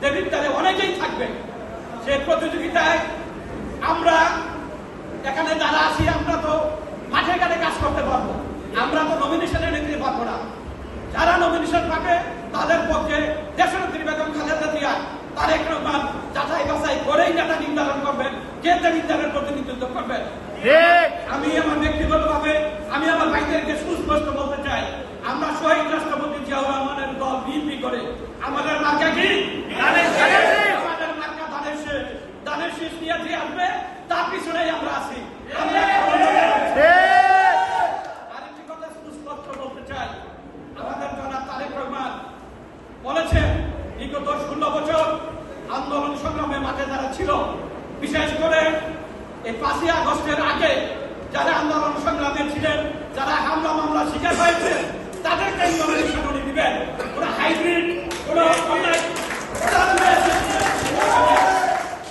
দেবীর দ্বারে অনেকেই থাকবে। সেই প্রতিযোগিতায় আমরা এখানে যারা আছি আমরা তো মাঠে ঘাটে কাজ করতে পারবো, আমরা তো নমিনেশনে নিতে পারবো না। যারা নমিনেশন পাবে তাদের পক্ষে দেশনেত্রী বেগম খালেদা জিয়া তারেক রহমান যাচাই বাছাই করেই নেতা নির্ধারণ করবেন, কে দেবীর দ্বারের প্রতিনিধিত্ব করবেন। আমি আমার ব্যক্তিগতভাবে আমি আমার ভাইদেরকে সুস্পষ্ট বলতে চাই, আমরা শহীদ রাষ্ট্রপতি জিয়াউর রহমানের দল বিএনপি করে আমাদের মার্কা কি? আমাদের মার্কা ধানের শীষ নিয়ে যে আসবে তার পিছনেই আমরা আছি। আরেকটি কথা সুস্পষ্ট বলতে চাই, আমাদের জনাব তারেক রহমান বলেছেন বিগত 16 বছর আন্দোলন সংগ্রামে মাঠে যারা ছিল, বিশেষ করে এই 5ই আগস্টের আগে যারা আন্দোলন সংগ্রামে ছিলেন, যারা হামলা মামলা শিকার হয়েছে তাদেরকে নমিনেশন দিবেন। ওরা